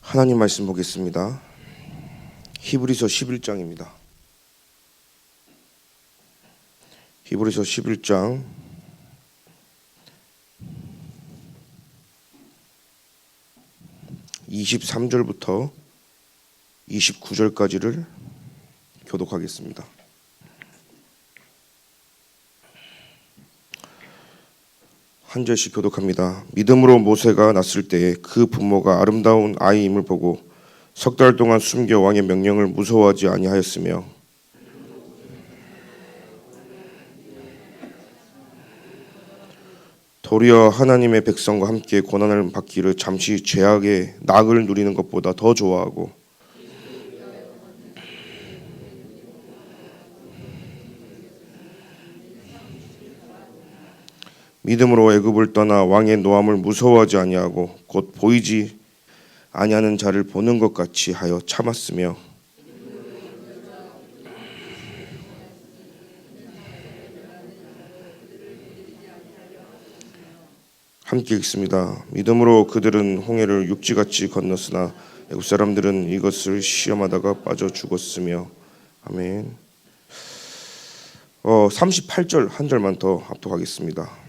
하나님 말씀 보겠습니다. 히브리서 11장입니다. 히브리서 11장 23절부터 29절까지를 교독하겠습니다. 한 절씩 교독합니다. 믿음으로 모세가 났을 때에 그 부모가 아름다운 아이임을 보고 석 달 동안 숨겨 왕의 명령을 무서워하지 아니하였으며 도리어 하나님의 백성과 함께 고난을 받기를 잠시 죄악의 낙을 누리는 것보다 더 좋아하고 믿음으로 애굽을 떠나 왕의 노함을 무서워하지 아니하고 곧 보이지 아니하는 자를 보는 것 같이 하여 참았으며 함께 읽습니다. 믿음으로 그들은 홍해를 육지같이 건넜으나 애굽 사람들은 이것을 시험하다가 빠져 죽었으며 아멘. 38절 한 절만 더 합독하겠습니다.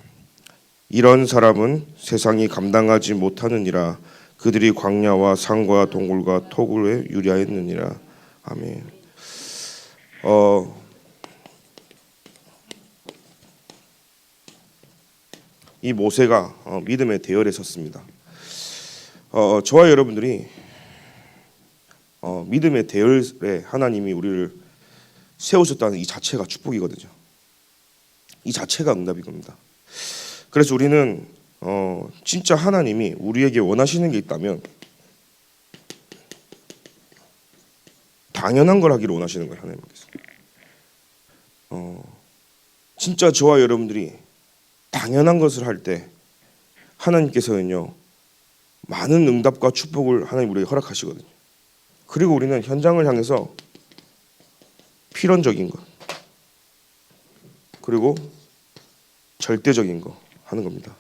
이런 사람은 세상이 감당하지 못하느니라 그들이 광야와 산과 동굴과 토굴에 유리하였느니라 아멘. 이 모세가 믿음의 대열에 섰습니다. 저와 여러분들이 믿음의 대열에 하나님이 우리를 세우셨다는 이 자체가 축복이거든요. 이 자체가 응답인 겁니다. 그래서 우리는 진짜 하나님이 우리에게 원하시는 게 있다면 당연한 걸 하기를 원하시는 걸 하나님께서. 진짜 저와 여러분들이 당연한 것을 할 때 하나님께서는요 많은 응답과 축복을 하나님 우리에게 허락하시거든요. 그리고 우리는 현장을 향해서 필연적인 것 그리고 절대적인 거 하는 겁니다.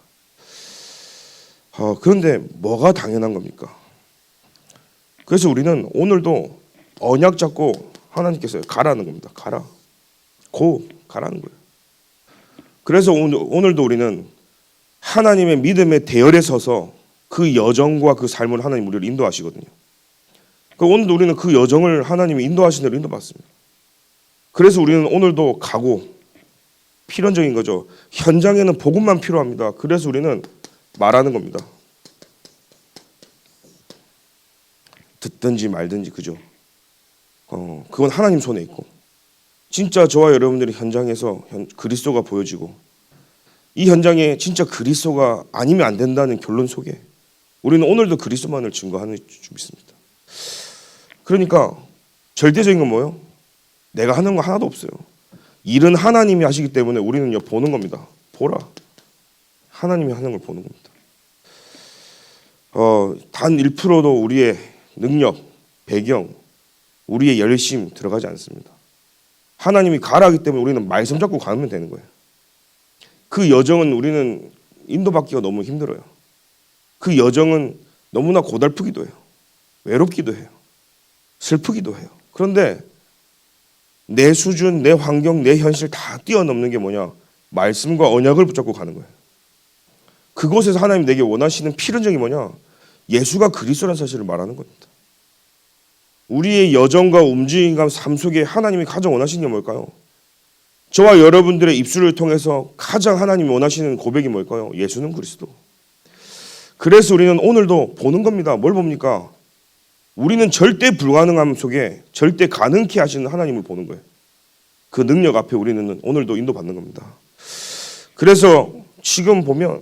그런데 뭐가 당연한 겁니까? 그래서 우리는 오늘도 언약 잡고 하나님께서 가라는 겁니다. 가라는 거예요. 그래서 오늘도 우리는 하나님의 믿음의 대열에 서서 그 여정과 그 삶을 하나님 우리를 인도하시거든요. 오늘도 우리는 그 여정을 하나님이 인도하시는 대로 인도받습니다. 그래서 우리는 오늘도 가고 필연적인 거죠. 현장에는 복음만 필요합니다. 그래서 우리는 말하는 겁니다. 듣든지 말든지 그죠. 그건 하나님 손에 있고 진짜 저와 여러분들이 현장에서 그리스도가 보여지고 이 현장에 진짜 그리스도가 아니면 안 된다는 결론 속에 우리는 오늘도 그리스도만을 증거하는 줄 믿습니다. 그러니까 절대적인 건 뭐예요? 내가 하는 거 하나도 없어요. 일은 하나님이 하시기 때문에 우리는 보는 겁니다. 보라. 하나님이 하는 걸 보는 겁니다. 단 1%도 우리의 능력, 배경, 우리의 열심 들어가지 않습니다. 하나님이 가라하기 때문에 우리는 말씀 잡고 가면 되는 거예요. 그 여정은 우리는 인도받기가 너무 힘들어요. 그 여정은 너무나 고달프기도 해요. 외롭기도 해요. 슬프기도 해요. 그런데 내 수준, 내 환경, 내 현실 다 뛰어넘는 게 뭐냐? 말씀과 언약을 붙잡고 가는 거예요. 그곳에서 하나님 내게 원하시는 필연적이 뭐냐? 예수가 그리스도라는 사실을 말하는 겁니다. 우리의 여정과 움직임과 삶 속에 하나님이 가장 원하시는 게 뭘까요? 저와 여러분들의 입술을 통해서 가장 하나님이 원하시는 고백이 뭘까요? 예수는 그리스도. 그래서 우리는 오늘도 보는 겁니다. 뭘 봅니까? 우리는 절대 불가능함 속에 절대 가능케 하시는 하나님을 보는 거예요. 그 능력 앞에 우리는 오늘도 인도받는 겁니다. 그래서 지금 보면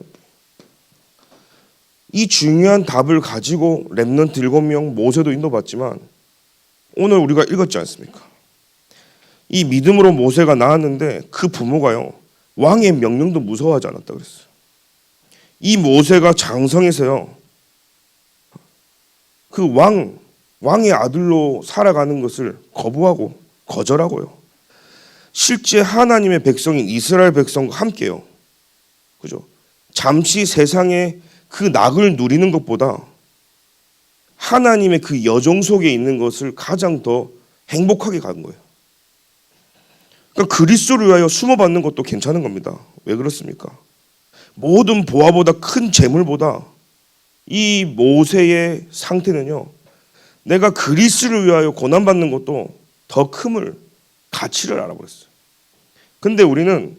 이 중요한 답을 가지고 렘넌트 7명 모세도 인도받지만 오늘 우리가 읽었지 않습니까? 이 믿음으로 모세가 나왔는데 그 부모가요 왕의 명령도 무서워하지 않았다 그랬어요. 이 모세가 장성에서요 그 왕의 아들로 살아가는 것을 거부하고 거절하고요. 실제 하나님의 백성인 이스라엘 백성과 함께요. 그죠? 잠시 세상의 그 낙을 누리는 것보다 하나님의 그 여정 속에 있는 것을 가장 더 행복하게 가는 거예요. 그러니까 그리스도를 위하여 숨어받는 것도 괜찮은 겁니다. 왜 그렇습니까? 모든 보화보다 큰 재물보다 이 모세의 상태는요, 내가 그리스도를 위하여 고난받는 것도 더 큼을 가치를 알아버렸어요. 근데 우리는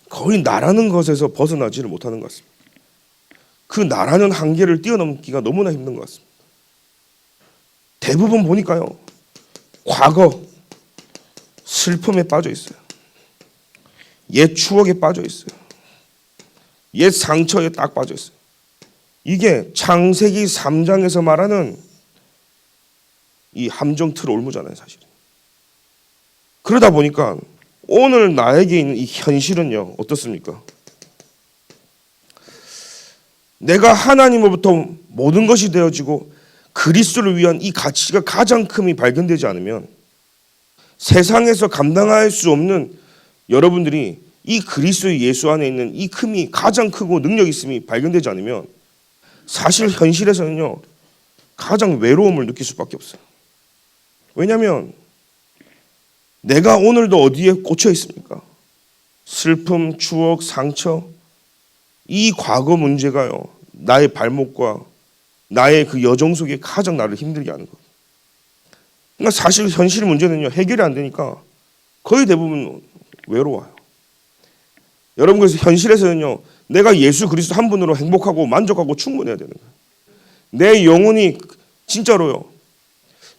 거의 나라는 것에서 벗어나지를 못하는 것 같습니다. 그 나라는 한계를 뛰어넘기가 너무나 힘든 것 같습니다. 대부분 보니까요, 과거 슬픔에 빠져 있어요. 옛 추억에 빠져 있어요. 옛 상처에 딱 빠져 있어요. 이게 창세기 3장에서 말하는 이 함정 틀 올무잖아요, 사실. 그러다 보니까 오늘 나에게 있는 이 현실은요, 어떻습니까? 내가 하나님으로부터 모든 것이 되어지고 그리스도를 위한 이 가치가 가장 큼이 발견되지 않으면 세상에서 감당할 수 없는 여러분들이 이 그리스도 예수 안에 있는 이 큼이 가장 크고 능력 있음이 발견되지 않으면 사실 현실에서는요, 가장 외로움을 느낄 수밖에 없어요. 왜냐하면 내가 오늘도 어디에 꽂혀 있습니까? 슬픔, 추억, 상처, 이 과거 문제가요, 나의 발목과 나의 그 여정 속에 가장 나를 힘들게 하는 거예요. 그러니까 사실 현실 문제는요, 해결이 안 되니까 거의 대부분 외로워요. 여러분, 그래서 현실에서는요, 내가 예수 그리스도 한 분으로 행복하고 만족하고 충분해야 되는 거예요. 내 영혼이 진짜로요,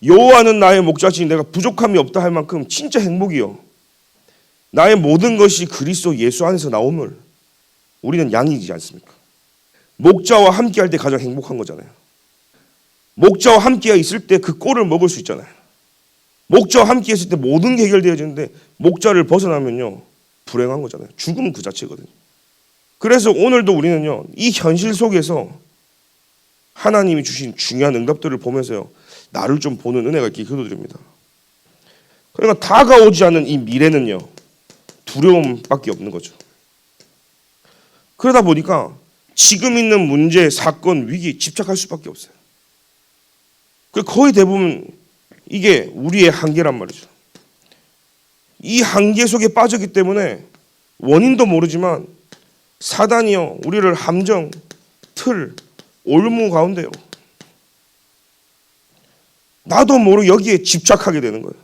여호와는 나의 목자시니 내가 부족함이 없다 할 만큼 진짜 행복이요, 나의 모든 것이 그리스도 예수 안에서 나옴을 우리는 양이지 않습니까? 목자와 함께 할 때 가장 행복한 거잖아요. 목자와 함께 있을 때 그 꼴을 먹을 수 있잖아요. 목자와 함께 있을 때 모든 게 해결되어지는데 목자를 벗어나면요, 불행한 거잖아요. 죽음 그 자체거든요. 그래서 오늘도 우리는요, 이 현실 속에서 하나님이 주신 중요한 응답들을 보면서요, 나를 좀 보는 은혜가 있게 기도드립니다. 그러니까 다가오지 않는 이 미래는요, 두려움밖에 없는 거죠. 그러다 보니까 지금 있는 문제, 사건, 위기 집착할 수밖에 없어요. 거의 대부분 이게 우리의 한계란 말이죠. 이 한계 속에 빠졌기 때문에 원인도 모르지만 사단이요, 우리를 함정, 틀, 올무 가운데요, 나도 모르게 여기에 집착하게 되는 거예요.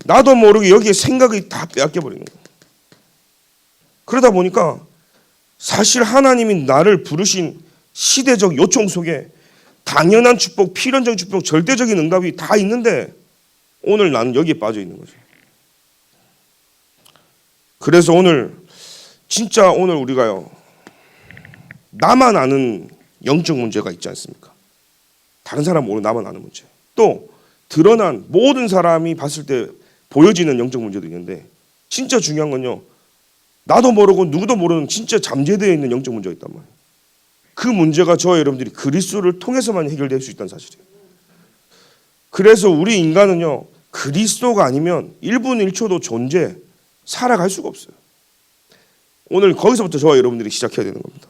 나도 모르게 여기에 생각이 다 빼앗겨버리는 거예요. 그러다 보니까 사실 하나님이 나를 부르신 시대적 요청 속에 당연한 축복, 필연적 축복, 절대적인 응답이 다 있는데 오늘 나는 여기에 빠져 있는 거죠. 그래서 오늘 진짜 오늘 우리가요, 나만 아는 영적 문제가 있지 않습니까? 다른 사람 모르는 나만 아는 문제, 또 드러난 모든 사람이 봤을 때 보여지는 영적 문제도 있는데 진짜 중요한 건요, 나도 모르고 누구도 모르는 진짜 잠재되어 있는 영적 문제가 있단 말이에요. 그 문제가 저와 여러분들이 그리스도를 통해서만 해결될 수 있다는 사실이에요. 그래서 우리 인간은요, 그리스도가 아니면 1분 1초도 존재, 살아갈 수가 없어요. 오늘 거기서부터 저와 여러분들이 시작해야 되는 겁니다.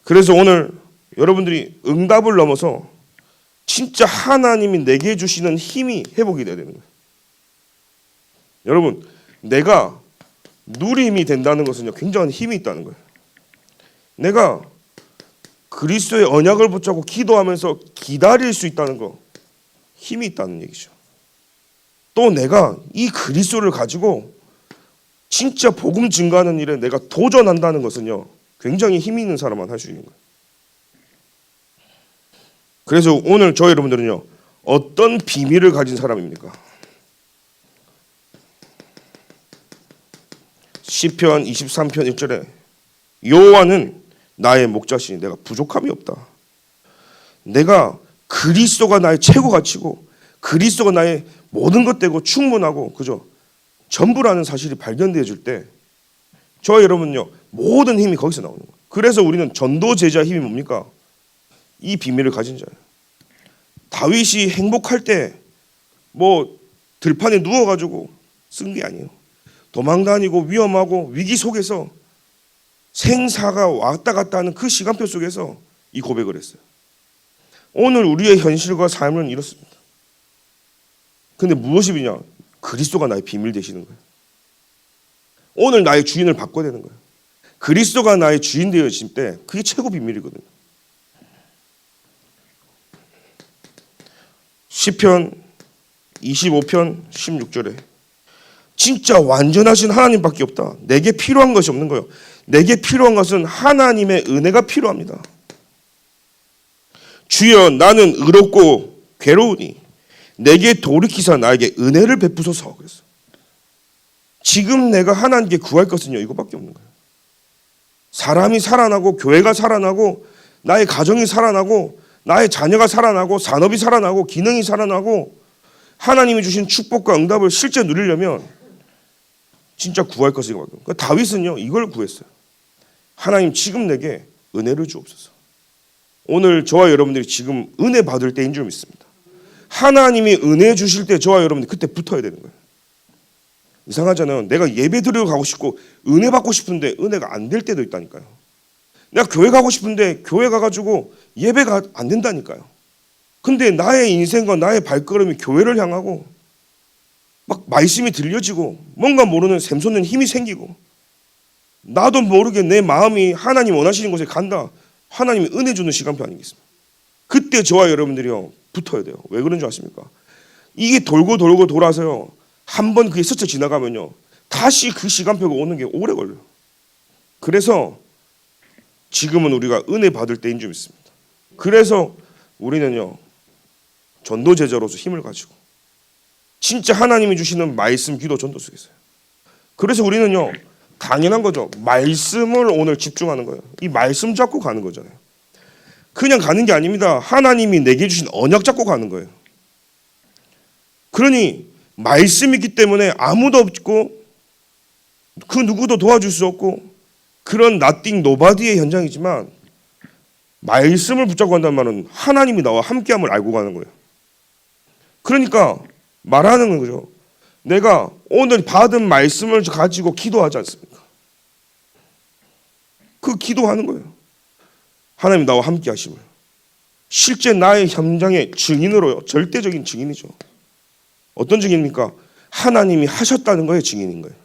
그래서 오늘 여러분들이 응답을 넘어서 진짜 하나님이 내게 주시는 힘이 회복이 돼야 되는 거예요. 여러분, 내가 누림이 된다는 것은요, 굉장한 힘이 있다는 거예요. 내가 그리스도의 언약을 붙잡고 기도하면서 기다릴 수 있다는 거, 힘이 있다는 얘기죠. 또 내가 이 그리스도를 가지고 진짜 복음 증거하는 일에 내가 도전한다는 것은요, 굉장히 힘이 있는 사람만 할 수 있는 거예요. 그래서 오늘 저 여러분들은요, 어떤 비밀을 가진 사람입니까? 시편 23편 1절에 여호와는 나의 목자시니 내가 부족함이 없다. 내가 그리스도가 나의 최고 가치고 그리스도가 나의 모든 것 되고 충분하고 그죠? 전부라는 사실이 발견되어질 때 저와 여러분요, 모든 힘이 거기서 나오는 거예요. 그래서 우리는 전도 제자 힘이 뭡니까? 이 비밀을 가진 자예요. 다윗이 행복할 때 뭐 들판에 누워가지고 쓴 게 아니에요. 도망다니고 위험하고 위기 속에서 생사가 왔다 갔다 하는 그 시간표 속에서 이 고백을 했어요. 오늘 우리의 현실과 삶은 이렇습니다. 근데 무엇이 비냐? 그리스도가 나의 비밀 되시는 거예요. 오늘 나의 주인을 바꿔야 되는 거예요. 그리스도가 나의 주인 되어질 때 그게 최고 비밀이거든요. 시편 25편 16절에 진짜 완전하신 하나님밖에 없다. 내게 필요한 것이 없는 거예요. 내게 필요한 것은 하나님의 은혜가 필요합니다. 주여 나는 의롭고 괴로우니 내게 돌이키사 나에게 은혜를 베푸소서. 그랬어. 지금 내가 하나님께 구할 것은요 이거밖에 없는 거예요. 사람이 살아나고 교회가 살아나고 나의 가정이 살아나고 나의 자녀가 살아나고 산업이 살아나고 기능이 살아나고 하나님이 주신 축복과 응답을 실제 누리려면 진짜 구할 것이 이거밖에 없어요. 그러니까 다윗은요 이걸 구했어요. 하나님 지금 내게 은혜를 주옵소서. 오늘 저와 여러분들이 지금 은혜 받을 때인 줄 믿습니다. 하나님이 은혜 주실 때 저와 여러분들이 그때 붙어야 되는 거예요. 이상하잖아요. 내가 예배 드리러 가고 싶고 은혜 받고 싶은데 은혜가 안 될 때도 있다니까요. 내가 교회 가고 싶은데 교회 가가지고 예배가 안 된다니까요. 근데 나의 인생과 나의 발걸음이 교회를 향하고 막 말씀이 들려지고 뭔가 모르는 샘솟는 힘이 생기고 나도 모르게 내 마음이 하나님 원하시는 곳에 간다. 하나님이 은혜 주는 시간표 아니겠습니까? 그때 저와 여러분들이요 붙어야 돼요. 왜 그런 줄 아십니까? 이게 돌고 돌고 돌아서요 한번 그게 스쳐 지나가면요 다시 그 시간표가 오는 게 오래 걸려요. 그래서 지금은 우리가 은혜 받을 때인 줄 믿습니다. 그래서 우리는요 전도 제자로서 힘을 가지고 진짜 하나님이 주시는 말씀, 기도, 전도 속에 있어요. 그래서 우리는요 당연한 거죠. 말씀을 오늘 집중하는 거예요. 이 말씀 잡고 가는 거잖아요. 그냥 가는 게 아닙니다. 하나님이 내게 주신 언약 잡고 가는 거예요. 그러니 말씀이 있기 때문에 아무도 없고 그 누구도 도와줄 수 없고 그런 nothing nobody의 현장이지만 말씀을 붙잡고 간다는 말은 하나님이 나와 함께함을 알고 가는 거예요. 그러니까 말하는 거죠. 내가 오늘 받은 말씀을 가지고 기도하지 않습니까? 그 기도하는 거예요. 하나님 나와 함께 하심을. 실제 나의 현장의 증인으로요. 절대적인 증인이죠. 어떤 증인입니까? 하나님이 하셨다는 거에 증인인 거예요.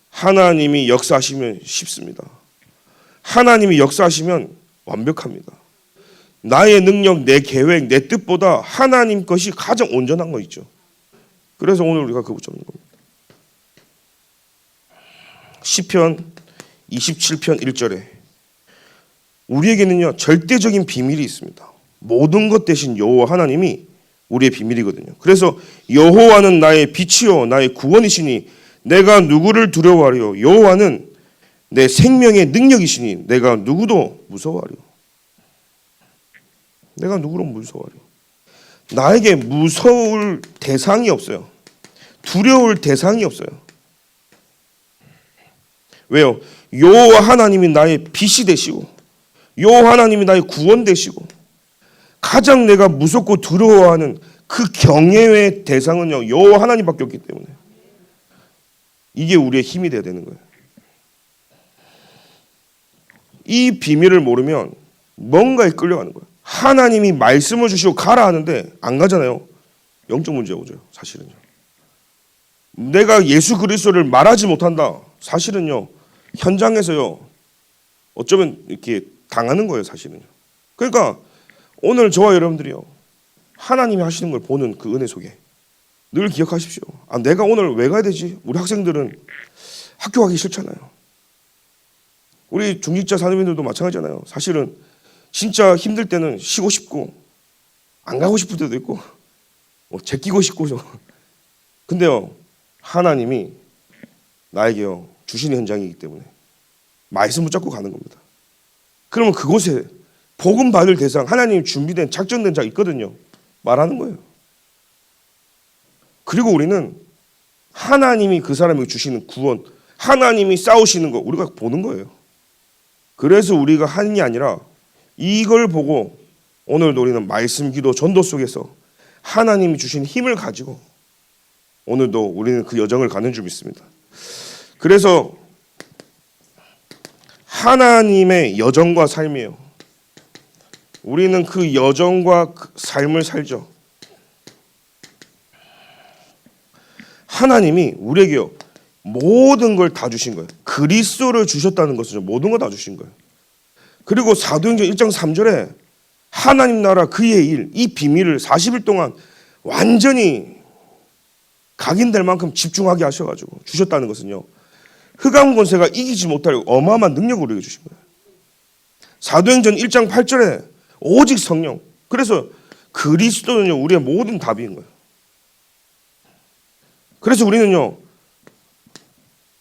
하나님이 역사하시면 쉽습니다. 하나님이 역사하시면 완벽합니다. 나의 능력, 내 계획, 내 뜻보다 하나님 것이 가장 온전한 거 있죠. 그래서 오늘 우리가 그거 붙잡는 겁니다. 시편 27편 1절에 우리에게는요 절대적인 비밀이 있습니다. 모든 것 대신 여호와 하나님이 우리의 비밀이거든요. 그래서 여호와는 나의 빛이요 나의 구원이시니 내가 누구를 두려워하리요. 여호와는 내 생명의 능력이시니 내가 누구도 무서워하리요. 내가 누구로 무서워하리요. 나에게 무서울 대상이 없어요. 두려울 대상이 없어요. 왜요? 여호와 하나님이 나의 빛이 되시고 여호와 하나님이 나의 구원 되시고 가장 내가 무섭고 두려워하는 그 경외의 대상은요 여호와 하나님밖에 없기 때문에 이게 우리의 힘이 돼야 되는 거예요. 이 비밀을 모르면 뭔가에 끌려가는 거예요. 하나님이 말씀을 주시고 가라 하는데 안 가잖아요. 영적 문제가 오죠. 사실은요. 내가 예수 그리스도를 말하지 못한다. 사실은요. 현장에서요. 어쩌면 이렇게 당하는 거예요. 사실은요. 그러니까 오늘 저와 여러분들이요. 하나님이 하시는 걸 보는 그 은혜 속에 늘 기억하십시오. 아, 내가 오늘 왜 가야 되지? 우리 학생들은 학교 가기 싫잖아요. 우리 중직자 산업인들도 마찬가지잖아요. 사실은 진짜 힘들 때는 쉬고 싶고 안 가고 싶을 때도 있고 제끼고 싶고 근데요 하나님이 나에게요 주시는 현장이기 때문에 말씀 붙잡고 가는 겁니다. 그러면 그곳에 복음 받을 대상 하나님 준비된 작정된 자 있거든요. 말하는 거예요. 그리고 우리는 하나님이 그 사람에게 주시는 구원 하나님이 싸우시는 거 우리가 보는 거예요. 그래서 우리가 하는 게 아니라 이걸 보고 오늘도 우리는 말씀, 기도, 전도 속에서 하나님이 주신 힘을 가지고 오늘도 우리는 그 여정을 가는 줄 믿습니다. 그래서 하나님의 여정과 삶이에요. 우리는 그 여정과 그 삶을 살죠. 하나님이 우리에게요 모든 걸 다 주신 거예요. 그리스도를 주셨다는 것은 모든 걸 다 주신 거예요. 그리고 사도행전 1장 3절에 하나님 나라 그의 일, 이 비밀을 40일 동안 완전히 각인될 만큼 집중하게 하셔가지고 주셨다는 것은요, 흑암 권세가 이기지 못할 어마어마한 능력을 우리에게 주신 거예요. 사도행전 1장 8절에 오직 성령, 그래서 그리스도는요 우리의 모든 답인 거예요. 그래서 우리는요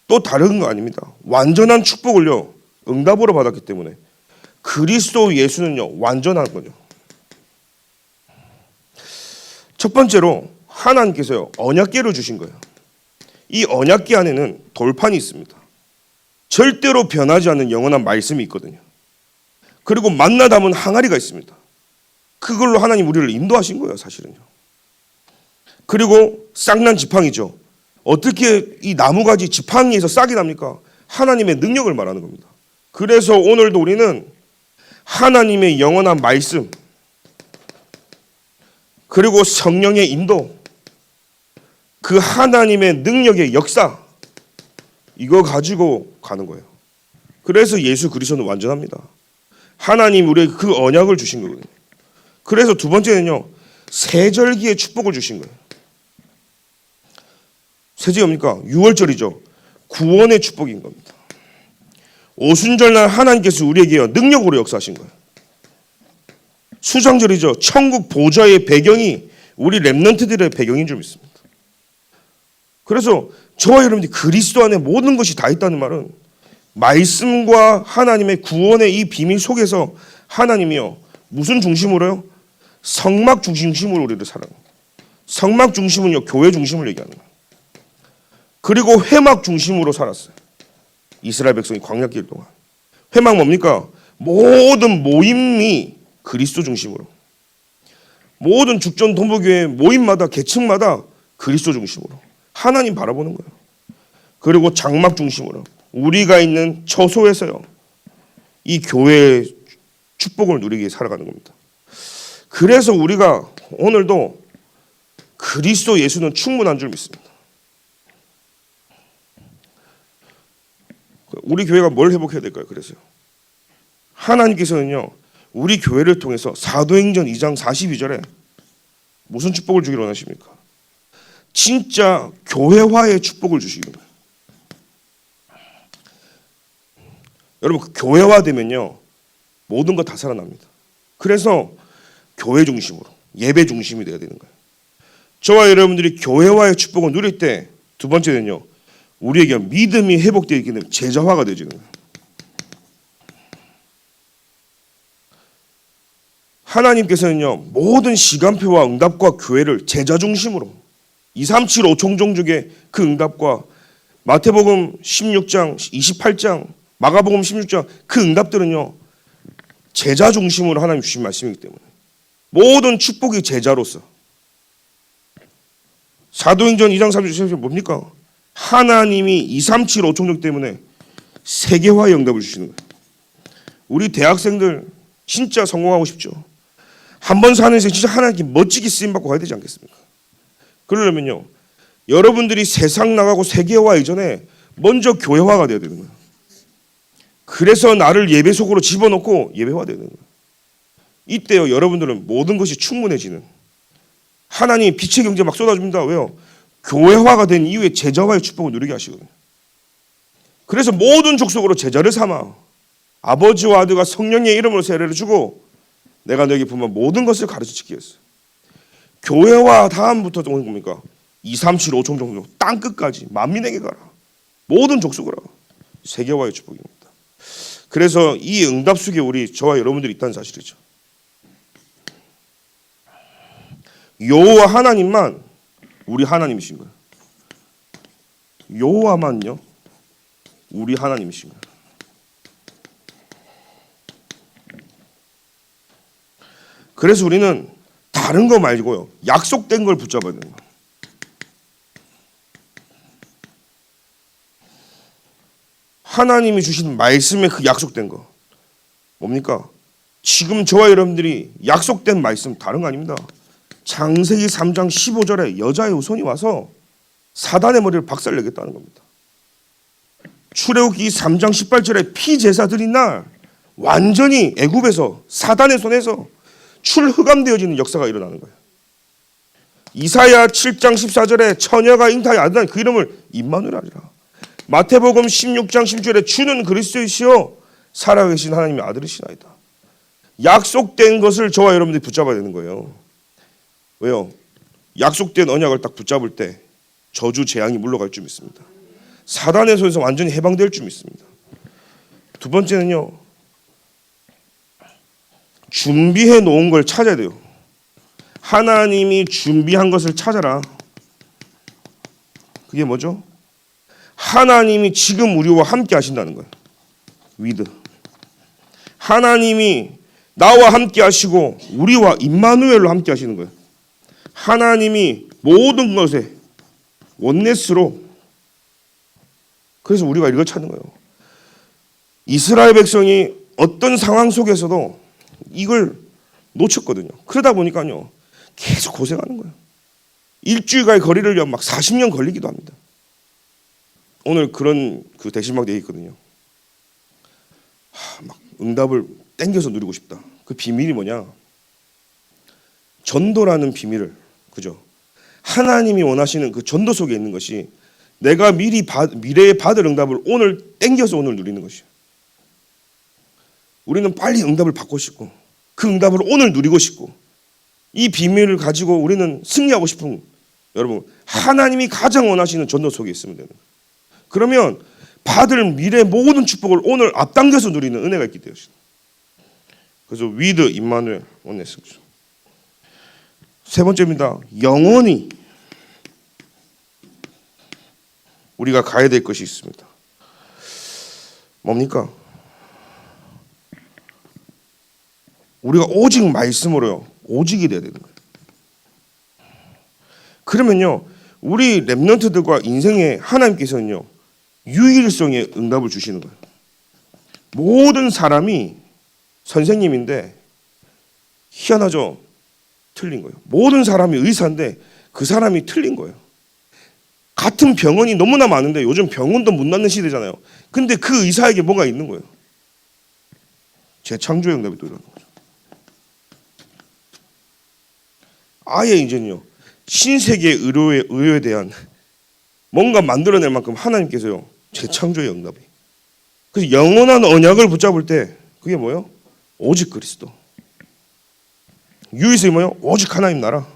또 다른 거 아닙니다. 완전한 축복을요 응답으로 받았기 때문에 그리스도 예수는요 완전한 거죠. 첫 번째로 하나님께서요 언약궤를 주신 거예요. 이 언약궤 안에는 돌판이 있습니다. 절대로 변하지 않는 영원한 말씀이 있거든요. 그리고 만나 담은 항아리가 있습니다. 그걸로 하나님 우리를 인도하신 거예요, 사실은요. 그리고 싹난 지팡이죠. 어떻게 이 나무가지 지팡이에서 싹이 납니까? 하나님의 능력을 말하는 겁니다. 그래서 오늘도 우리는 하나님의 영원한 말씀, 그리고 성령의 인도, 그 하나님의 능력의 역사, 이거 가지고 가는 거예요. 그래서 예수 그리스도는 완전합니다. 하나님 우리에게 그 언약을 주신 거거든요. 그래서 두 번째는요 세절기의 축복을 주신 거예요. 세절이 뭡니까? 6월절이죠. 구원의 축복인 겁니다. 오순절날 하나님께서 우리에게 능력으로 역사하신 거예요. 수장절이죠. 천국 보좌의 배경이 우리 렘넌트들의 배경인 줄 믿습니다. 그래서 저와 여러분들이 그리스도 안에 모든 것이 다 있다는 말은 말씀과 하나님의 구원의 이 비밀 속에서 하나님이요 무슨 중심으로요? 성막 중심으로 우리를 살아요. 성막 중심은요 교회 중심을 얘기하는 거예요. 그리고 회막 중심으로 살았어요. 이스라엘 백성이 광야길 동안. 회막 뭡니까? 모든 모임이 그리스도 중심으로. 모든 죽전 동부교회 모임마다 계층마다 그리스도 중심으로. 하나님 바라보는 거예요. 그리고 장막 중심으로. 우리가 있는 처소에서요. 이 교회의 축복을 누리게 살아가는 겁니다. 그래서 우리가 오늘도 그리스도 예수는 충분한 줄 믿습니다. 우리 교회가 뭘 회복해야 될까요? 그래서요. 하나님께서는요. 우리 교회를 통해서 사도행전 2장 42절에 무슨 축복을 주기를 원하십니까? 진짜 교회화의 축복을 주시는 거예요. 여러분 교회화되면요. 모든 거 다 살아납니다. 그래서 교회 중심으로 예배 중심이 되어야 되는 거예요. 저와 여러분들이 교회화의 축복을 누릴 때 두 번째는요. 우리에게 믿음이 회복되어 있기 때문에 제자화가 되어지는 거예요. 하나님께서는요. 모든 시간표와 응답과 교회를 제자 중심으로 2, 3, 7, 5총종 중에 그 응답과 마태복음 16장, 28장, 마가복음 16장 그 응답들은요. 제자 중심으로 하나님 주신 말씀이기 때문에 모든 축복이 제자로서 사도행전 2장 3절 뭡니까? 하나님이 2, 3, 7, 5총종 때문에 세계화의 응답을 주시는 거예요. 우리 대학생들 진짜 성공하고 싶죠. 한 번 사는 인생 진짜 하나님께 멋지게 쓰임받고 가야 되지 않겠습니까? 그러려면요. 여러분들이 세상 나가고 세계화 이전에 먼저 교회화가 되어야 되는 거예요. 그래서 나를 예배 속으로 집어넣고 예배화 되는 거예요. 이때요. 여러분들은 모든 것이 충분해지는 하나님이 빛의 경제 막 쏟아줍니다. 왜요? 교회화가 된 이후에 제자화의 축복을 누리게 하시거든요. 그래서 모든 족속으로 제자를 삼아 아버지와 아들과 성령의 이름으로 세례를 주고 내가 너에게 분만 모든 것을 가르치기 위해서 교회화 다음부터 오는 겁니까? 2, 3, 7, 5총 정도 땅 끝까지 만민에게 가라. 모든 족속으로 세계화의 축복입니다. 그래서 이 응답 속에 우리 저와 여러분들이 있다는 사실이죠. 여호와 하나님만 우리 하나님이신 거예요. 여호와만요 우리 하나님이신 거예요. 그래서 우리는 다른 거 말고요 약속된 걸 붙잡아야 되는 거예요. 하나님이 주신 말씀에 그 약속된 거 뭡니까? 지금 저와 여러분들이 약속된 말씀 다른 거 아닙니다. 창세기 3장 15절에 여자의 후손이 와서 사단의 머리를 박살내겠다는 겁니다. 출애굽기 3장 18절에 피제사들인 날 완전히 애굽에서 사단의 손에서 출흑암되어지는 역사가 일어나는 거예요. 이사야 7장 14절에 처녀가 잉타하여 아들한 그 이름을 임마누엘 하리라. 마태복음 16장 10절에 주는 그리스도이시요 살아계신 하나님의 아들이시나이다. 약속된 것을 저와 여러분들이 붙잡아야 되는 거예요. 왜요? 약속된 언약을 딱 붙잡을 때 저주 재앙이 물러갈 줄 믿습니다. 사단의 손에서 완전히 해방될 줄 믿습니다. 두 번째는요, 준비해 놓은 걸 찾아야 돼요. 하나님이 준비한 것을 찾아라. 그게 뭐죠? 하나님이 지금 우리와 함께 하신다는 거예요. 위드. 하나님이 나와 함께 하시고 우리와 임마누엘로 함께 하시는 거예요. 하나님이 모든 것에 원네스로. 그래서 우리가 이걸 찾는 거예요. 이스라엘 백성이 어떤 상황 속에서도 이걸 놓쳤거든요. 그러다 보니까요 계속 고생하는 거예요. 일주일간의 거리를 막 40년 걸리기도 합니다. 오늘 그런 그 대실막 되어 있거든요. 막 응답을 땡겨서 누리고 싶다. 그 비밀이 뭐냐? 전도라는 비밀을, 그죠? 하나님이 원하시는 그 전도 속에 있는 것이 내가 미래에 받을 응답을 오늘 땡겨서 오늘 누리는 것이에요. 우리는 빨리 응답을 받고 싶고 그 응답을 오늘 누리고 싶고 이 비밀을 가지고 우리는 승리하고 싶은, 여러분, 하나님이 가장 원하시는 전도 속에 있으면 되는 거예요. 그러면 받을 미래 모든 축복을 오늘 앞당겨서 누리는 은혜가 있기 때문에. 그래서 위드 임마누엘 원네스. 세 번째입니다. 영원히 우리가 가야 될 것이 있습니다. 뭡니까? 우리가 오직 말씀으로요, 오직이 돼야 되는 거예요. 그러면요, 우리 렘넌트들과 인생에 하나님께서는요 유일성의 응답을 주시는 거예요. 모든 사람이 선생님인데 희한하죠? 틀린 거예요. 모든 사람이 의사인데 그 사람이 틀린 거예요. 같은 병원이 너무나 많은데 요즘 병원도 못 낫는 시대잖아요. 근데 그 의사에게 뭐가 있는 거예요? 재창조의 응답이 또 일어나는 거죠. 아예 이제는요 신세계 의료에 대한 뭔가 만들어낼 만큼 하나님께서요 재창조의 응답이. 그래서 영원한 언약을 붙잡을 때 그게 뭐예요? 오직 그리스도. 유일성이 뭐예요? 오직 하나님 나라.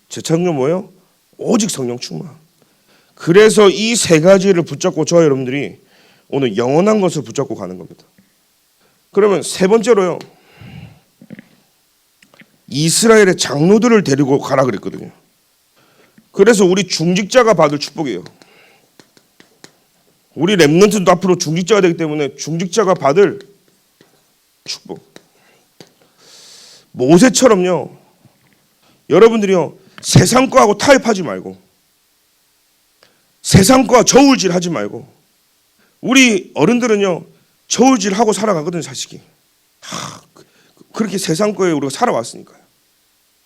재창조 뭐예요? 오직 성령 충만. 그래서 이 세 가지를 붙잡고 저와 여러분들이 오늘 영원한 것을 붙잡고 가는 겁니다. 그러면 세 번째로요, 이스라엘의 장로들을 데리고 가라 그랬거든요. 그래서 우리 중직자가 받을 축복이에요. 우리 렘넌트도 앞으로 중직자가 되기 때문에 중직자가 받을 축복. 모세처럼요, 여러분들이요 세상 거하고 타협하지 말고 세상 거와 저울질하지 말고. 우리 어른들은요 저울질하고 살아가거든요, 자식이. 그렇게 세상 거에 우리가 살아왔으니까요.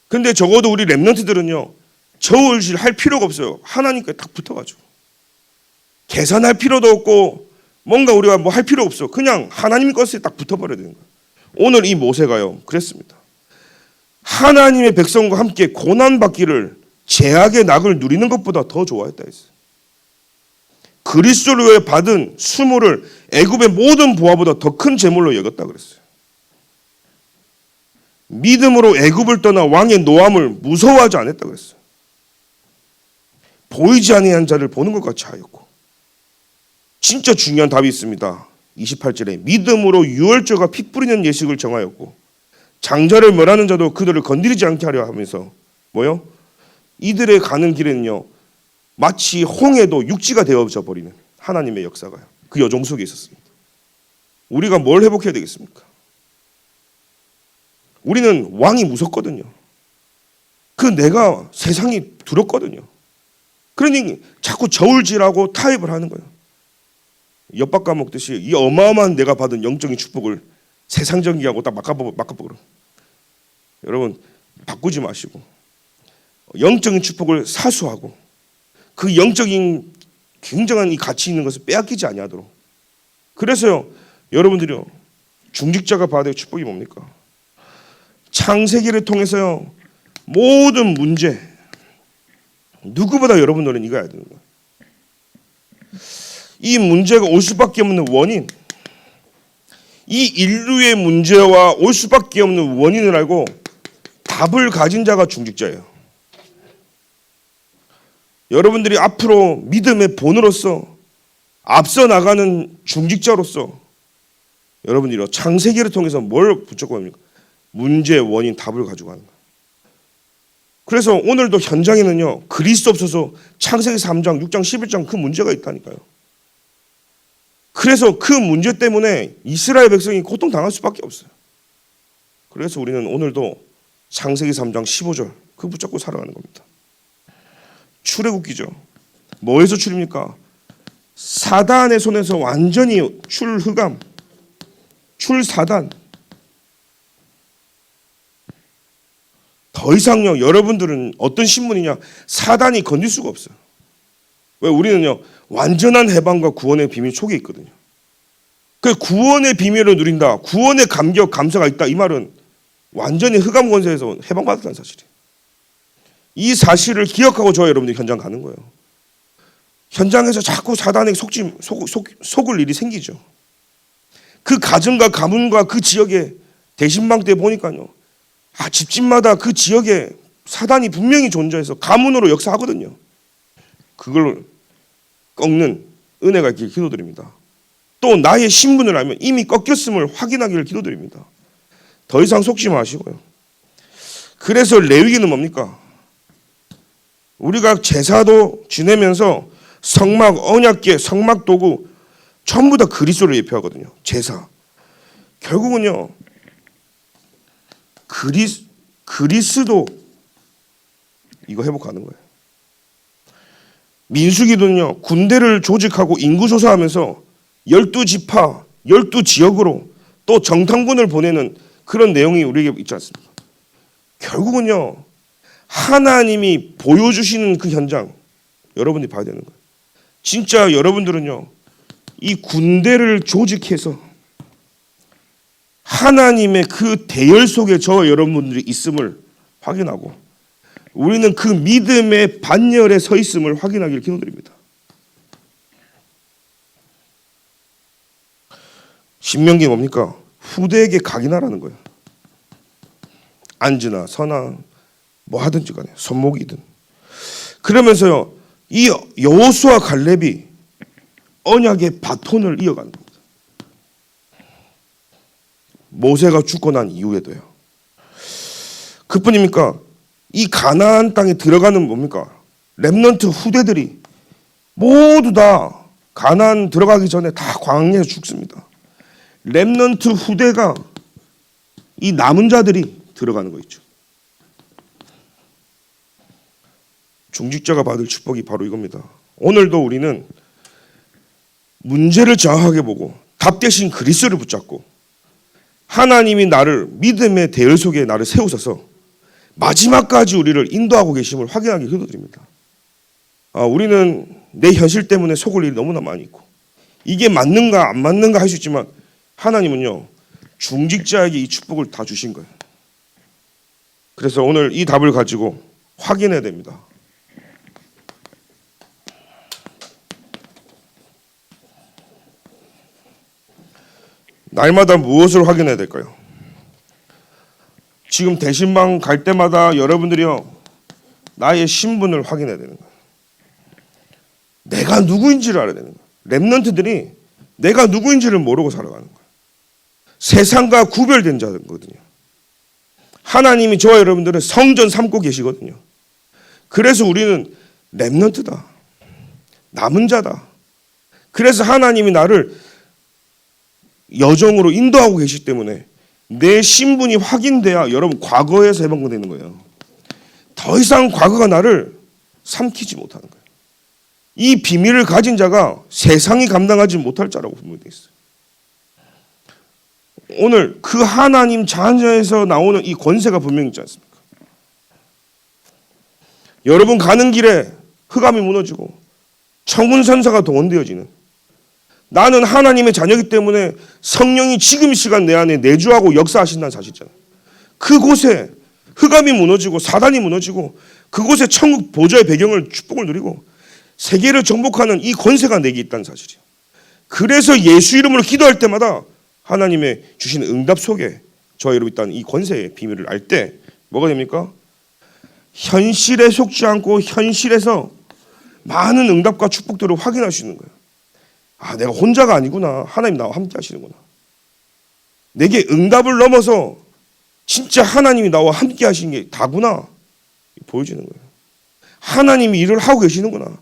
근데 적어도 우리 렘넌트들은요 저울질 할 필요가 없어요. 하나님께 딱 붙어가지고 계산할 필요도 없고 뭔가 우리가 뭐 할 필요 없어. 그냥 하나님 것에 딱 붙어버려야 되는 거예요. 오늘 이 모세가요 그랬습니다. 하나님의 백성과 함께 고난받기를 죄악의 낙을 누리는 것보다 더 좋아했다 했어요. 그리스도를 위해 받은 수모를 애굽의 모든 부하보다 더 큰 재물로 여겼다 그랬어요. 믿음으로 애굽을 떠나 왕의 노함을 무서워하지 않았다 그랬어요. 보이지 아니한 자를 보는 것 같이 하였고. 진짜 중요한 답이 있습니다. 28절에 믿음으로 유월절과 피 뿌리는 예식을 정하였고 장자를 멸하는 자도 그들을 건드리지 않게 하려 하면서 뭐요? 이들의 가는 길에는요 마치 홍해도 육지가 되어져 버리는 하나님의 역사가요 그 여정 속에 있었습니다. 우리가 뭘 회복해야 되겠습니까? 우리는 왕이 무섭거든요. 그 내가 세상이 두렵거든요. 그러니 자꾸 저울질하고 타협을 하는 거예요. 엿밥 까먹듯이 이 어마어마한 내가 받은 영적인 축복을 세상적인 하고 딱 막아보고 여러분 바꾸지 마시고 영적인 축복을 사수하고 그 영적인 굉장한 이 가치 있는 것을 빼앗기지 아니하도록. 그래서요 여러분들이요 중직자가 받아야 될 축복이 뭡니까? 창세기를 통해서요 모든 문제 누구보다 여러분들은 이거 해야 되는 거예요. 이 문제가 올 수밖에 없는 원인, 이 인류의 문제와 올 수밖에 없는 원인을 알고 답을 가진 자가 중직자예요. 여러분들이 앞으로 믿음의 본으로서 앞서 나가는 중직자로서 여러분들이 창세기를 통해서 뭘 붙잡고 합니까? 문제, 원인, 답을 가지고 가는 거예요. 그래서 오늘도 현장에는요 그리스도 없어서 창세기 3장, 6장, 11장 그 문제가 있다니까요. 그래서 그 문제 때문에 이스라엘 백성이 고통당할 수밖에 없어요. 그래서 우리는 오늘도 창세기 3장 15절 그 붙잡고 살아가는 겁니다. 출애굽기죠. 뭐에서 출입니까? 사단의 손에서 완전히 출흑암, 출사단. 더 이상요 여러분들은 어떤 신분이냐 사단이 건질 수가 없어요. 왜? 우리는요 완전한 해방과 구원의 비밀 속에 있거든요. 그 구원의 비밀을 누린다, 구원의 감격 감사가 있다, 이 말은 완전히 흑암 권세에서 해방받았다는 사실이에요. 이 사실을 기억하고 저와 여러분들이 현장 가는 거예요. 현장에서 자꾸 사단에게 속을 일이 생기죠. 그 가정과 가문과 그 지역에 대신방 때 보니까요 집집마다 그 지역에 사단이 분명히 존재해서 가문으로 역사하거든요. 그걸 꺾는 은혜가 있길 기도드립니다. 또 나의 신분을 알면 이미 꺾였음을 확인하기를 기도드립니다. 더 이상 속지 마시고요. 그래서 레위기는 뭡니까? 우리가 제사도 지내면서 성막, 언약궤, 성막 도구 전부 다 그리스도를 예표하거든요. 제사. 결국은요 그리스도 이거 회복하는 거예요. 민수기도는요 군대를 조직하고 인구 조사하면서 12지파 12지역으로 또 정탐군을 보내는 그런 내용이 우리에게 있지 않습니까? 결국은요 하나님이 보여주시는 그 현장 여러분이 봐야 되는 거예요. 진짜 여러분들은요 이 군대를 조직해서 하나님의 그 대열 속에 저와 여러분들이 있음을 확인하고 우리는 그 믿음의 반열에 서 있음을 확인하기를 기도드립니다. 신명기 뭡니까? 후대에게 각인하라는 거예요. 안지나 서나 뭐 하든지 간에 손목이든. 그러면서요 이 여호수아 갈렙이 언약의 바톤을 이어가는 겁니다. 모세가 죽고 난 이후에도요. 그뿐입니까? 이 가나안 땅에 들어가는 뭡니까? 렘넌트 후대들이 모두 다 가나안 들어가기 전에 다 광야에서 죽습니다. 렘넌트 후대가 이 남은 자들이 들어가는 거 있죠. 중직자가 받을 축복이 바로 이겁니다. 오늘도 우리는 문제를 정확하게 보고 답 대신 그리스도를 붙잡고 하나님이 나를 믿음의 대열 속에 나를 세우셔서 마지막까지 우리를 인도하고 계심을 확인하기 기도드립니다. 우리는 내 현실 때문에 속을 일이 너무나 많이 있고 이게 맞는가 안 맞는가 할 수 있지만 하나님은요 중직자에게 이 축복을 다 주신 거예요. 그래서 오늘 이 답을 가지고 확인해야 됩니다. 날마다 무엇을 확인해야 될까요? 지금 대신방 갈 때마다 여러분들이요 나의 신분을 확인해야 되는 거예요. 내가 누구인지를 알아야 되는 거예요. 렘넌트들이 내가 누구인지를 모르고 살아가는 거예요. 세상과 구별된 자거든요. 하나님이 저와 여러분들을 성전 삼고 계시거든요. 그래서 우리는 렘넌트다. 남은 자다. 그래서 하나님이 나를 여정으로 인도하고 계시기 때문에 내 신분이 확인돼야 여러분 과거에서 해방되는 거예요. 더 이상 과거가 나를 삼키지 못하는 거예요. 이 비밀을 가진 자가 세상이 감당하지 못할 자라고 분명히 되어 있어요. 오늘 그 하나님 자녀에서 나오는 이 권세가 분명히 있지 않습니까? 여러분 가는 길에 흑암이 무너지고 천군천사가 동원되어지는, 나는 하나님의 자녀이기 때문에 성령이 지금 이 시간 내 안에 내주하고 역사하신다는 사실이잖아요. 그곳에 흑암이 무너지고 사단이 무너지고 그곳에 천국 보좌의 배경을 축복을 누리고 세계를 정복하는 이 권세가 내게 있다는 사실이에요. 그래서 예수 이름으로 기도할 때마다 하나님의 주신 응답 속에 저와 여러분이 있다는 이 권세의 비밀을 알 때 뭐가 됩니까? 현실에 속지 않고 현실에서 많은 응답과 축복들을 확인할 수 있는 거예요. 아, 내가 혼자가 아니구나. 하나님 나와 함께 하시는구나. 내게 응답을 넘어서 진짜 하나님이 나와 함께 하시는 게 다구나 보여지는 거예요. 하나님이 일을 하고 계시는구나.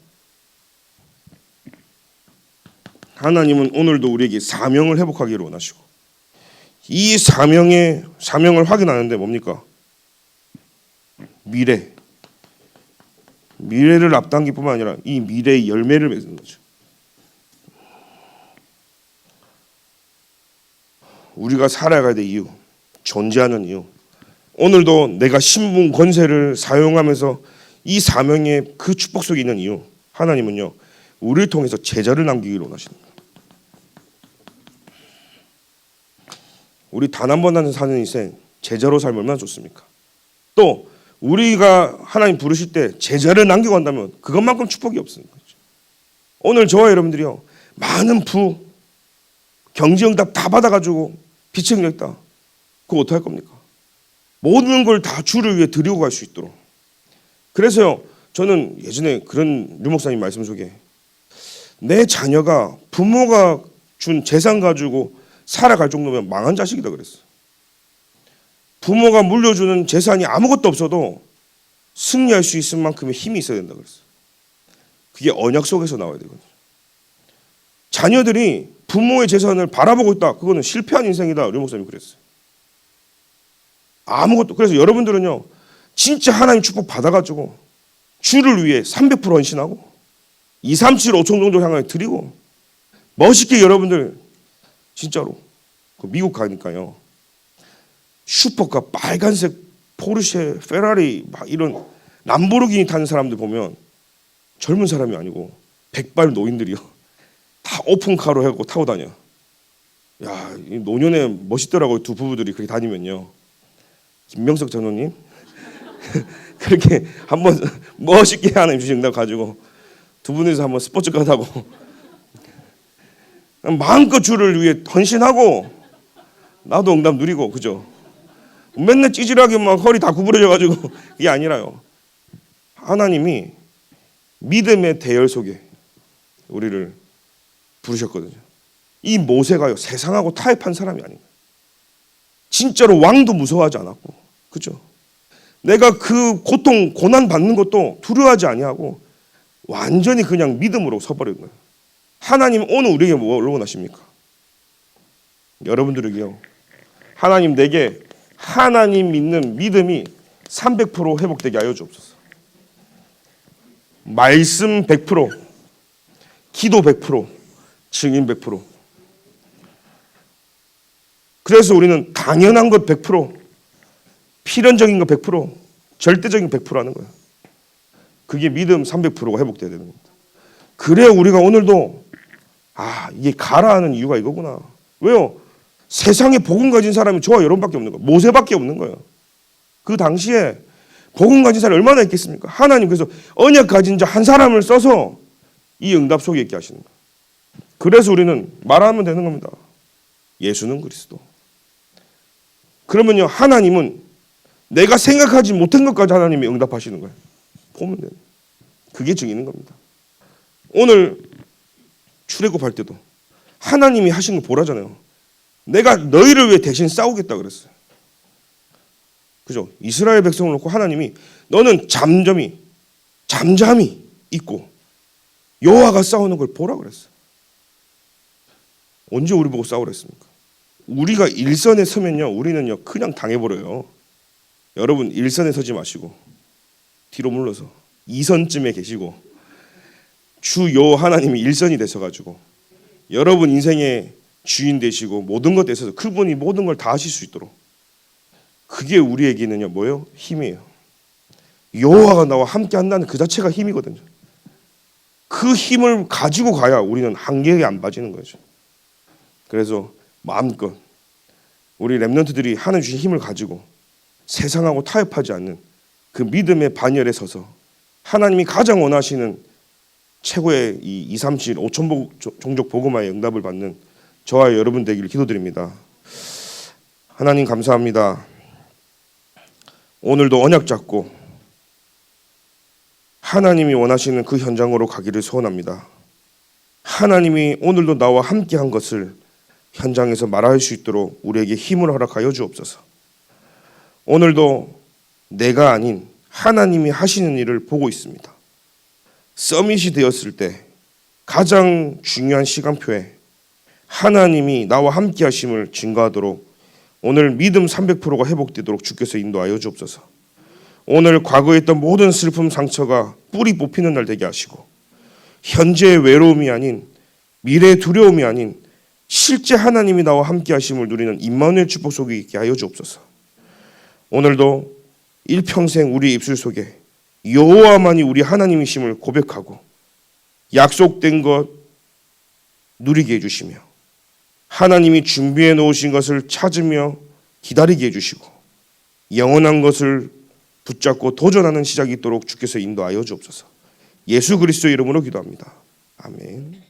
하나님은 오늘도 우리에게 사명을 회복하기를 원하시고, 이 사명을 확인하는데 뭡니까? 미래를 앞당길 뿐만 아니라 이 미래의 열매를 맺는 거죠. 우리가 살아가야 될 이유, 존재하는 이유, 오늘도 내가 신분 권세를 사용하면서 이 사명의 그 축복 속에 있는 이유, 하나님은요 우리를 통해서 제자를 남기기를 원하시는 거예요. 우리 단 한 번 사는 인생 제자로 살면 얼마나 좋습니까? 또 우리가 하나님 부르실 때 제자를 남겨간다면 그것만큼 축복이 없는 거죠. 오늘 저와 여러분들이요 많은 경제응답 다 받아가지고 빚을 냈다. 그거 어떻게 할 겁니까? 모든 걸 다 주를 위해 드리고 갈 수 있도록. 그래서요 저는 예전에 그런 류 목사님 말씀 속에 내 자녀가 부모가 준 재산 가지고 살아갈 정도면 망한 자식이다 그랬어요. 부모가 물려주는 재산이 아무것도 없어도 승리할 수 있을 만큼의 힘이 있어야 된다 그랬어요. 그게 언약 속에서 나와야 되거든요. 자녀들이 부모의 재산을 바라보고 있다. 그거는 실패한 인생이다. 류 목사님이 그랬어요. 아무것도. 그래서 여러분들은요 진짜 하나님 축복 받아가지고 주를 위해 300% 헌신하고 2, 3, 7, 5천 정도 향해 드리고 멋있게 여러분들 진짜로 미국 가니까요 슈퍼카 빨간색 포르쉐 페라리 막 이런 람보르기니 타는 사람들 보면 젊은 사람이 아니고 백발 노인들이요 다 오픈카로 해갖고 타고 다녀. 야, 이 노년에 멋있더라고요. 두 부부들이 그렇게 다니면요. 김명석 전우님 그렇게 한번 멋있게 하나님 주신 응답 가지고 두 분이서 한번 스포츠카 타고 마음껏 주를 위해 헌신하고 나도 응답 누리고, 그죠? 맨날 찌질하게 막 허리 다 구부러져 가지고 그게 아니라요. 하나님이 믿음의 대열 속에 우리를 부르셨거든요. 이 모세가요 세상하고 타협한 사람이 아닌 거예요. 진짜로 왕도 무서워하지 않았고, 그죠? 내가 그 고통 고난 받는 것도 두려워하지 아니하고 완전히 그냥 믿음으로 서버린 거예요. 하나님 오늘 우리에게 뭘 원하십니까? 여러분들에게요 하나님 내게 하나님 믿는 믿음이 300% 회복되게 하여 주옵소서. 말씀 100%, 기도 100%, 증인 100%. 그래서 우리는 당연한 것 100%, 필연적인 것 100%, 절대적인 100% 하는 거예요. 그게 믿음 300%가 회복돼야 되는 겁니다. 그래야 우리가 오늘도 이게 가라 하는 이유가 이거구나. 왜요? 세상에 복음 가진 사람이 저와 여러분밖에 없는 거예요. 모세밖에 없는 거예요. 그 당시에 복음 가진 사람이 얼마나 있겠습니까? 하나님 그래서 언약 가진 자 한 사람을 써서 이 응답 속에 있게 하시는 거예요. 그래서 우리는 말하면 되는 겁니다. 예수는 그리스도. 그러면요 하나님은 내가 생각하지 못한 것까지 하나님이 응답하시는 거예요. 보면 돼요. 그게 증인인 겁니다. 오늘 출애굽할 때도 하나님이 하신 거 보라잖아요. 내가 너희를 위해 대신 싸우겠다 그랬어요. 그죠? 이스라엘 백성을 놓고 하나님이 너는 잠잠히 있고 여호와가 싸우는 걸 보라 그랬어요. 언제 우리 보고 싸우라 했습니까? 우리가 일선에 서면요 우리는요 그냥 당해버려요. 여러분 일선에 서지 마시고 뒤로 물러서 2선쯤에 계시고 주 여호와 하나님이 일선이 되셔가지고 여러분 인생의 주인 되시고 모든 것에 있어서 그분이 모든 걸 다 하실 수 있도록, 그게 우리에게는요 뭐예요? 힘이에요. 여호와가 나와 함께 한다는 그 자체가 힘이거든요. 그 힘을 가지고 가야 우리는 한계에 안 빠지는 거죠. 그래서 마음껏 우리 렘넌트들이 하나님 주신 힘을 가지고 세상하고 타협하지 않는 그 믿음의 반열에 서서 하나님이 가장 원하시는 최고의 이 237, 5천 종족 복음화의 응답을 받는 저와 여러분 되기를 기도드립니다. 하나님 감사합니다. 오늘도 언약 잡고 하나님이 원하시는 그 현장으로 가기를 소원합니다. 하나님이 오늘도 나와 함께한 것을 현장에서 말할 수 있도록 우리에게 힘을 허락하여 주옵소서. 오늘도 내가 아닌 하나님이 하시는 일을 보고 있습니다. 서밋이 되었을 때 가장 중요한 시간표에 하나님이 나와 함께 하심을 증거하도록 오늘 믿음 300%가 회복되도록 주께서 인도하여 주옵소서. 오늘 과거에 있던 모든 슬픔 상처가 뿌리 뽑히는 날 되게 하시고 현재의 외로움이 아닌 미래의 두려움이 아닌 실제 하나님이 나와 함께 하심을 누리는 임마누엘 축복 속에 있게 하여 주옵소서. 오늘도 일평생 우리 입술 속에 여호와만이 우리 하나님이심을 고백하고 약속된 것 누리게 해주시며 하나님이 준비해 놓으신 것을 찾으며 기다리게 해주시고 영원한 것을 붙잡고 도전하는 시작이 있도록 주께서 인도하여 주옵소서. 예수 그리스도의 이름으로 기도합니다. 아멘.